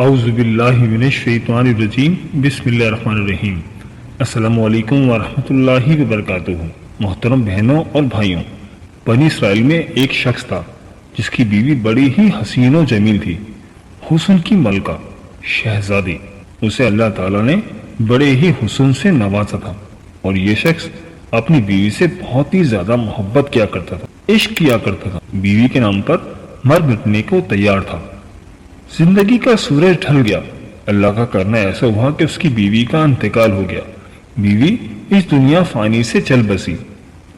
اعوذ باللہ من الشیطان الرجیم بسم اللہ الرحمن الرحیم۔ السلام علیکم ورحمۃ اللہ وبرکاتہ۔ محترم بہنوں اور بھائیوں، بنی اسرائیل میں ایک شخص تھا جس کی بیوی بڑی ہی حسین و جمیل تھی، حسن کی ملکہ، شہزادی۔ اسے اللہ تعالیٰ نے بڑے ہی حسن سے نوازا تھا اور یہ شخص اپنی بیوی سے بہت ہی زیادہ محبت کیا کرتا تھا، عشق کیا کرتا تھا، بیوی کے نام پر مر مٹنے کو تیار تھا۔ زندگی کا سورج ڈھل گیا، اللہ کا کرنا ایسا ہوا کہ اس کی بیوی کا انتقال ہو گیا۔ بیوی اس دنیا فانی سے چل بسی۔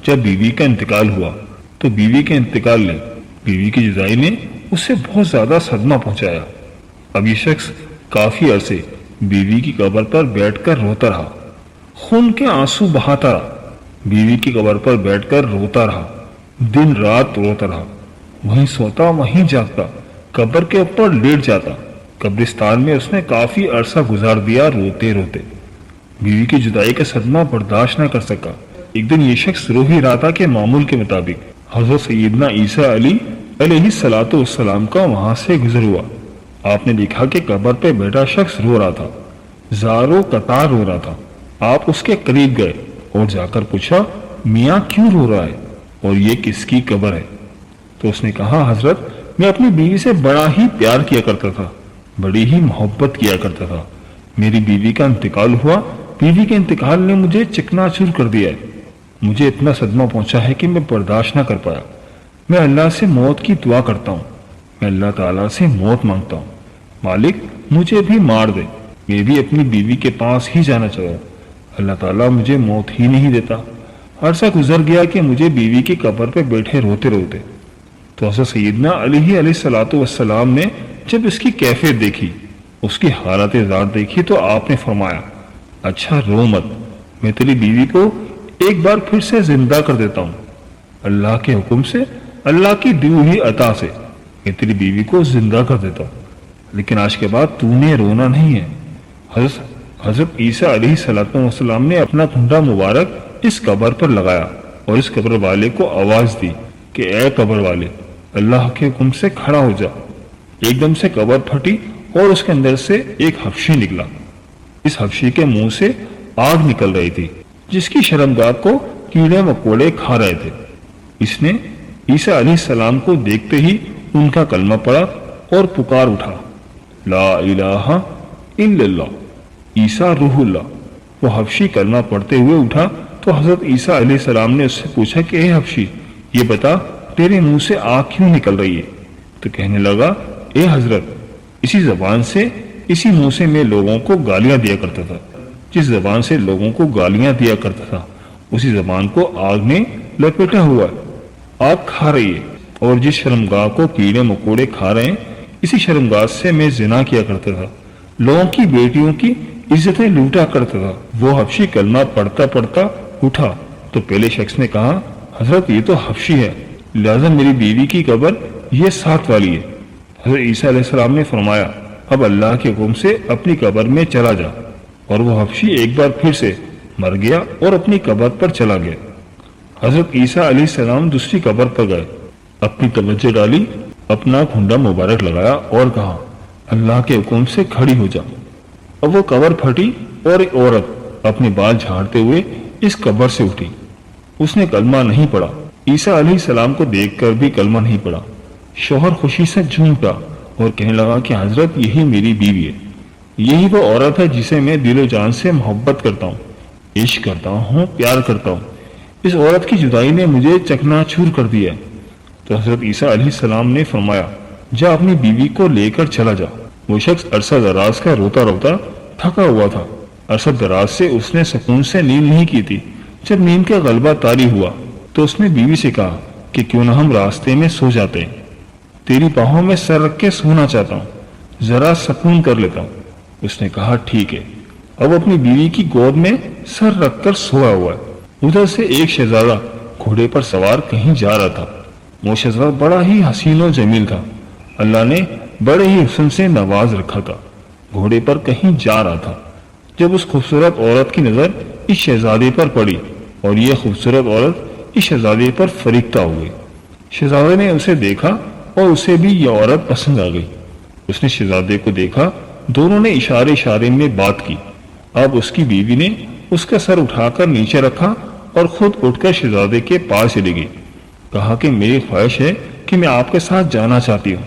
جب بیوی کا انتقال ہوا تو بیوی کے انتقال نے، بیوی کی جدائی نے اسے بہت زیادہ صدمہ پہنچایا۔ اب یہ شخص کافی عرصے بیوی کی قبر پر بیٹھ کر روتا رہا، خون کے آنسو بہاتا رہا، بیوی کی قبر پر بیٹھ کر روتا رہا، دن رات روتا رہا، وہیں سوتا وہیں جاگتا، قبر کے اوپر لیٹ جاتا۔ قبرستان میں اس نے کافی عرصہ گزار دیا روتے روتے۔ بیوی کی جدائی کا صدمہ برداشت نہ کر سکا۔ ایک دن یہ شخص رو ہی رہا تھا کہ معمول کے مطابق حضرت سیدنا عیسیٰ علیہ السلام کا وہاں سے گزر ہوا۔ آپ نے دیکھا کہ قبر پہ بیٹھا شخص رو رہا تھا، زاروں قطار رو رہا تھا۔ آپ اس کے قریب گئے اور جا کر پوچھا، میاں کیوں رو رہا ہے اور یہ کس کی قبر ہے؟ تو اس نے کہا، حضرت میں اپنی بیوی سے بڑا ہی پیار کیا کرتا تھا، بڑی ہی محبت کیا کرتا تھا۔ میری بیوی کا انتقال ہوا، بیوی کے انتقال نے مجھے چکنا چور کر دیا ہے۔ مجھے اتنا صدمہ پہنچا ہے کہ میں برداشت نہ کر پایا۔ میں اللہ سے موت کی دعا کرتا ہوں، میں اللہ تعالیٰ سے موت مانگتا ہوں، مالک مجھے بھی مار دے، میں بھی اپنی بیوی کے پاس ہی جانا چاہتا ہوں، اللہ تعالیٰ مجھے موت ہی نہیں دیتا۔ عرصہ گزر گیا کہ مجھے بیوی کی قبر پہ بیٹھے روتے روتے۔ تو حضرت سیدنا علیہ السلام نے جب اس کی کیفیت دیکھی، اس کی حالت ذات دیکھی، تو آپ نے فرمایا، اچھا رو مت، میں تیری بیوی کو ایک بار پھر سے زندہ کر دیتا ہوں، اللہ کے حکم سے، اللہ کی دی ہوئی عطا سے میں تیری بیوی کو زندہ کر دیتا ہوں، لیکن آج کے بعد تو نے رونا نہیں ہے۔ حضرت عیسیٰ علیہ السلام نے اپنا کھنڈا مبارک اس قبر پر لگایا اور اس قبر والے کو آواز دی کہ اے قبر والے، اللہ کے حکم سے کھڑا ہو جا۔ ایک دم سے قبر پھٹی اور اس کے اندر سے ایک حبشی نکلا۔ اس حبشی کے منہ سے آگ نکل رہی تھی جس کی شرمگاہ کو کیڑے مکوڑے کھا رہے تھے۔ اس نے عیسیٰ علیہ السلام کو دیکھتے ہی ان کا کلمہ پڑھا اور پکار اٹھا، لا الہ الا اللہ عیسیٰ روح اللہ۔ وہ حبشی کلمہ پڑھتے ہوئے اٹھا تو حضرت عیسیٰ علیہ السلام نے اس سے پوچھا کہ اے حبشی، یہ بتا تیرے منہ سے آگ کیوں نکل رہی ہے؟ تو کہنے لگا، اے حضرت، اسی زبان سے، اسی منہ سے میں لوگوں کو گالیاں دیا کرتا تھا، جس زبان سے لوگوں کو گالیاں دیا کرتا تھا اسی زبان کو آگ نے لپیٹا ہوا ہے، آگ کھا رہی ہے، اور جس شرمگاہ کو کیڑے مکوڑے کھا رہے ہیں اسی شرمگاہ سے میں زنا کیا کرتا تھا، لوگوں کی بیٹیوں کی عزتیں لوٹا کرتا تھا۔ وہ حبشی کلمہ پڑھتا پڑھتا اٹھا تو پہلے شخص نے کہا، حضرت یہ تو حبشی ہے، لہذا میری بیوی کی قبر یہ ساتھ والی ہے۔ حضرت عیسیٰ علیہ السلام نے فرمایا، اب اللہ کے حکم سے اپنی قبر میں چلا جا۔ اور وہ حبشی ایک بار پھر سے مر گیا اور اپنی قبر پر چلا گیا۔ حضرت عیسیٰ علیہ السلام دوسری قبر پر گئے، اپنی توجہ ڈالی، اپنا کھنڈا مبارک لگایا اور کہا، اللہ کے حکم سے کھڑی ہو جا۔ اب وہ قبر پھٹی اور ایک عورت اپنے بال جھاڑتے ہوئے اس قبر سے اٹھی۔ اس نے کلمہ نہیں پڑھا، عیسیٰ علیہ السلام کو دیکھ کر بھی کلمہ نہیں پڑھا۔ شوہر خوشی سے جھوم پڑا اور کہنے لگا کہ حضرت یہی میری بیوی ہے، یہی وہ عورت ہے جسے میں دل و جان سے محبت کرتا ہوں، عشق کرتا ہوں، پیار کرتا ہوں۔ اس عورت کی جدائی نے مجھے چکنا چور کر دیا۔ تو حضرت عیسیٰ علیہ السلام نے فرمایا، جا اپنی بیوی کو لے کر چلا جا۔ وہ شخص عرصہ دراز کا روتا روتا تھکا ہوا تھا۔ عرصہ دراز سے اس نے سکون سے نیند نہیں کی تھی۔ جب نیند کا غلبہ طاری ہوا تو اس نے بیوی سے کہا کہ کیوں نہ ہم راستے میں سو جاتے ہیں، تیری باہوں میں سر رکھ کے سونا چاہتا ہوں، ذرا سکون کر لیتا ہوں۔ اس نے کہا ٹھیک ہے۔ اب اپنی بیوی کی گود میں سر رکھ کر سویا ہوا ہے۔ ادھر سے ایک شہزادہ گھوڑے پر سوار کہیں جا رہا تھا۔ وہ شہزادہ بڑا ہی حسین و جمیل تھا، اللہ نے بڑے ہی حسن سے نواز رکھا تھا، گھوڑے پر کہیں جا رہا تھا۔ جب اس خوبصورت عورت کی نظر اس شہزادے پر پڑی اور یہ خوبصورت عورت اس شہزادے پر فریفتہ ہو گئی۔ شہزادے نے اسے دیکھا اور اسے بھی یہ عورت پسند آ گئی۔ اس نے شہزادے کو دیکھا دونوں نے اشارے اشارے میں بات کی۔ اب اس کی بیوی نے اس کا سر اٹھا کر نیچے رکھا اور خود اٹھ کر شہزادے کے پاس چلی گئی۔ کہا کہ میری خواہش ہے کہ میں آپ کے ساتھ جانا چاہتی ہوں،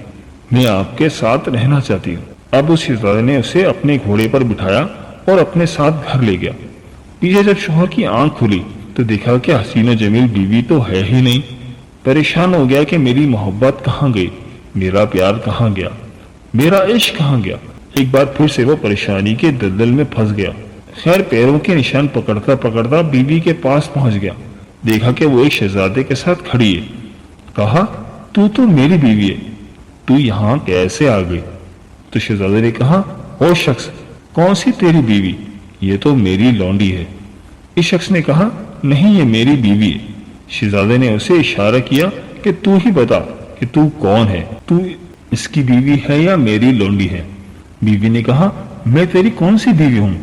میں آپ کے ساتھ رہنا چاہتی ہوں۔ اب اس شہزادے نے اسے اپنے گھوڑے پر بٹھایا اور اپنے ساتھ گھر لے گیا۔ پیچھے جب شوہر کی آنکھ کھلی تو دیکھا کہ حسین و جمیل بیوی تو ہے ہی نہیں۔ پریشان ہو گیا کہ میری محبت کہاں گئی، میرا پیار کہاں گیا، میرا عشق کہاں گیا۔ ایک بار پھر سے وہ پریشانی کے دلدل میں پھنس گیا۔ خیر پیروں کے نشان پکڑتا پکڑتا بیوی کے پاس پہنچ گیا۔ دیکھا کہ وہ ایک شہزادے کے ساتھ کھڑی ہے۔ کہا تو میری بیوی ہے، تو یہاں کیسے آ گئی؟ تو شہزادے نے کہا او شخص، کون سی تیری بیوی؟ یہ تو میری لونڈی ہے۔ اس شخص نے کہا نہیں، یہ میری بیوی ہے۔ شہزادے نے اسے اشارہ کیا کہ تو ہی بتا کہ تو کون ہے، تو اس کی بیوی ہے یا میری لونڈی ہے؟ بیوی نے کہا میں تیری کون سی بیوی ہوں،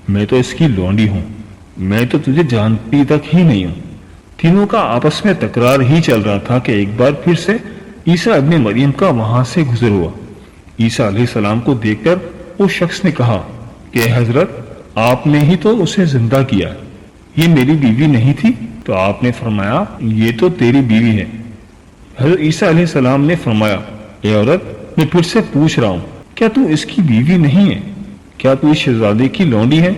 میں تو اس کی لونڈی ہوں، میں تو تجھے جانتی تک ہی نہیں ہوں۔ تینوں کا آپس میں تکرار ہی چل رہا تھا کہ ایک بار پھر سے عیسیٰ ابن مریم کا وہاں سے گزر ہوا۔ عیسیٰ علیہ السلام کو دیکھ کر اس شخص نے کہا کہ حضرت آپ نے ہی تو اسے زندہ کیا، یہ میری بیوی نہیں تھی؟ تو آپ نے فرمایا یہ تو تیری بیوی ہے۔ حضرت عیسیٰ علیہ السلام نے فرمایا اے عورت، میں پھر سے پوچھ رہا ہوں، کیا تو اس کی بیوی نہیں ہے؟ کیا تو اس شہزادے کی لونڈی ہے؟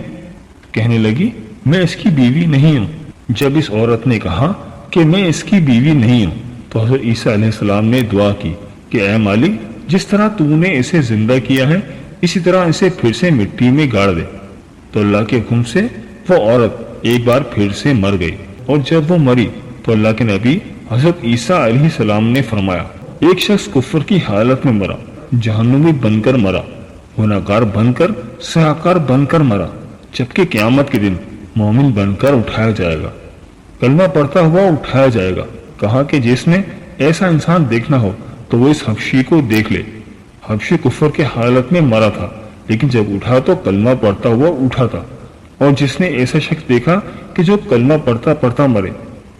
کہنے لگی میں اس کی بیوی نہیں ہوں۔ جب اس عورت نے کہا کہ میں اس کی بیوی نہیں ہوں تو حضرت عیسیٰ علیہ السلام نے دعا کی کہ اے مالک، جس طرح تو نے اسے زندہ کیا ہے اسی طرح اسے پھر سے مٹی میں گاڑ دے۔ تو اللہ کے حکم سے وہ عورت ایک بار پھر سے مر گئی، اور جب وہ مری تو اللہ کے نبی حضرت عیسیٰ علیہ السلام نے فرمایا ایک شخص کفر کی حالت میں مرا، جہنمی بن کر مرا، گناہگار بن کر، سیاہکار بن کر مرا، جبکہ قیامت کے دن مومن بن کر اٹھایا جائے گا، کلمہ پڑھتا ہوا اٹھایا جائے گا۔ کہا کہ جس نے ایسا انسان دیکھنا ہو تو وہ اس حبشی کو دیکھ لے۔ حبشی کفر کے حالت میں مرا تھا، لیکن جب اٹھا تو کلمہ پڑھتا ہوا اٹھا تھا۔ اور جس نے ایسا شخص دیکھا کہ جو کلمہ پڑھتا پڑھتا مرے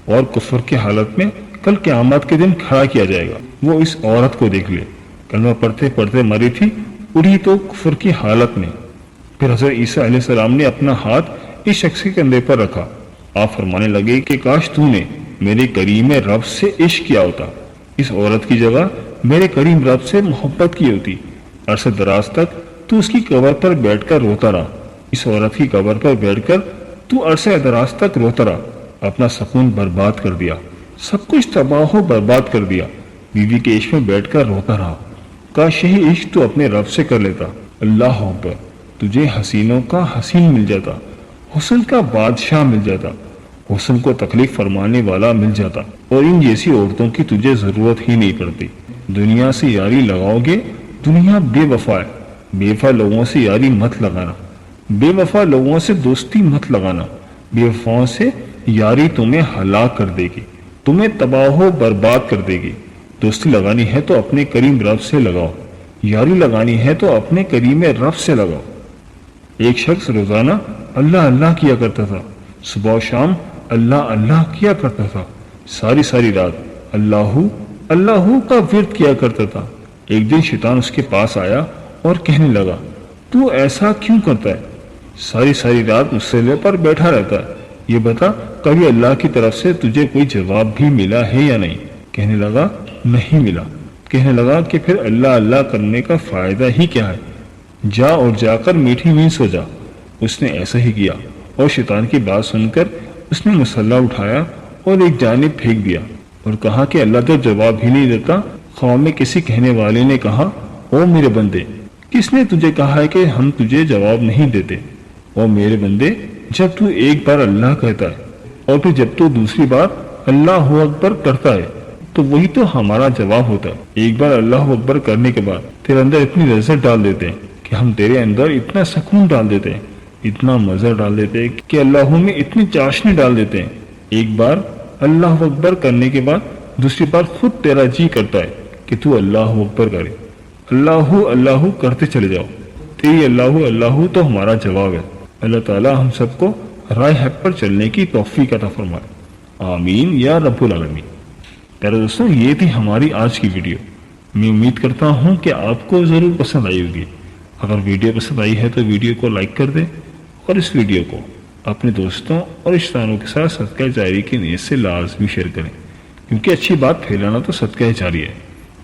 اور کفر کی حالت میں کل قیامت کے دن کھڑا کیا جائے گا، وہ اس عورت کو دیکھ لے، کلمہ پڑھتے پڑھتے مری تھی، اڑی تو کفر کی حالت میں۔ پھر حضرت عیسیٰ علیہ السلام نے اپنا ہاتھ اس شخص کے کندھے پر رکھا۔ آپ فرمانے لگے کہ کاش تو نے میرے کریم رب سے عشق کیا ہوتا، اس عورت کی جگہ میرے کریم رب سے محبت کی ہوتی۔ عرصہ دراز تک تو اس کی قبر پر بیٹھ کر روتا رہا، اس عورت کی قبر پر بیٹھ کر تو عرصہ دراز تک روتا رہا، اپنا سکون برباد کر دیا، سب کچھ تباہ و برباد کر دیا، بیوی کے عشق میں بیٹھ کر روتا رہا۔ کاش یہی عشق تو اپنے رب سے کر لیتا۔ اللہ اکبر، تجھے حسینوں کا حسین مل جاتا، حسن کا بادشاہ مل جاتا، حسن کو تکلیف فرمانے والا مل جاتا، اور ان جیسی عورتوں کی تجھے ضرورت ہی نہیں پڑتی۔ دنیا سے یاری لگاؤ گے، دنیا بے وفا ہے، بے وفا لوگوں سے یاری مت لگانا، بے وفا لوگوں سے دوستی مت لگانا، بے وفاؤں سے یاری تمہیں ہلاک کر دے گی، تمہیں تباہ و برباد کر دے گی۔ دوستی لگانی ہے تو اپنے کریم رب سے لگاؤ، یاری لگانی ہے تو اپنے کریم رب سے لگاؤ۔ ایک شخص روزانہ اللہ اللہ کیا کرتا تھا، صبح و شام اللہ اللہ کیا کرتا تھا، ساری ساری رات اللہ اللہ کا ورد کیا کرتا تھا۔ ایک دن شیطان اس کے پاس آیا اور کہنے لگا تو ایسا کیوں کرتا ہے، ساری ساری رات مصلے پر بیٹھا رہتا ہے، یہ بتا کبھی اللہ کی طرف سے تجھے کوئی جواب بھی ملا ہے یا نہیں؟ کہنے لگا نہیں ملا۔ کہنے لگا کہ پھر اللہ اللہ کرنے کا فائدہ ہی کیا ہے، جا اور جا کر میٹھی نیند سو جا۔ اس نے ایسا ہی کیا، اور شیطان کی بات سن کر اس نے مسلح اٹھایا اور ایک جانب پھینک دیا اور کہا کہ اللہ تو جواب ہی نہیں دیتا۔ خواب میں کسی کہنے والے نے کہا او میرے بندے، کس نے تجھے کہا ہے کہ ہم تجھے جواب نہیں دیتے؟ او میرے بندے، جب تو ایک بار اللہ کہتا ہے اور پھر جب تو دوسری بار اللہ اکبر کرتا ہے تو وہی تو ہمارا جواب ہوتا ہے۔ ایک بار اللہ اکبر کرنے کے بعد تیرے اندر اتنی لذت ڈال دیتے ہیں کہ ہم تیرے اندر اتنا سکون ڈال دیتے ہیں، اتنا مزہ ڈال دیتے ہیں کہ اللہ میں اتنی چاشنی ڈال دیتے ہیں۔ ایک بار اللہ اکبر کرنے کے بعد دوسری بار خود تیرا جی کرتا ہے کہ تو اللہ اکبر کرے، اللہ اللہ کرتے چلے جاؤ۔ تیری اللہ اللہ تو ہمارا جواب ہے۔ اللہ تعالی ہم سب کو راہ حق پر چلنے کی توفیق عطا فرمائے، آمین یا رب العالمین۔ پیارے دوستوں، یہ تھی ہماری آج کی ویڈیو۔ میں امید کرتا ہوں کہ آپ کو ضرور پسند آئی ہوگی۔ اگر ویڈیو پسند آئی ہے تو ویڈیو کو لائک کر دیں اور اس ویڈیو کو اپنے دوستوں اور رشتہ داروں کے ساتھ صدقہ جاری کی نیت سے لازمی شیئر کریں، کیونکہ اچھی بات پھیلانا تو صدقہ جاری ہے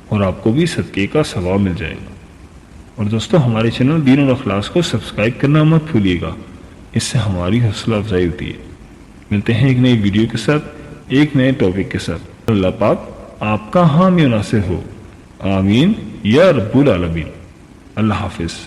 اور آپ کو بھی صدقے کا ثواب مل جائے گا۔ اور دوستوں، ہمارے چینل دین اور اخلاص کو سبسکرائب کرنا مت بھولیے گا، اس سے ہماری حوصلہ افزائی ہوتی ہے۔ ملتے ہیں ایک نئی ویڈیو کے ساتھ، ایک نئے ٹاپک کے ساتھ۔ اللہ پاک آپ کا حامی و ناصر ہو، آمین یا رب العالمین۔ اللہ حافظ۔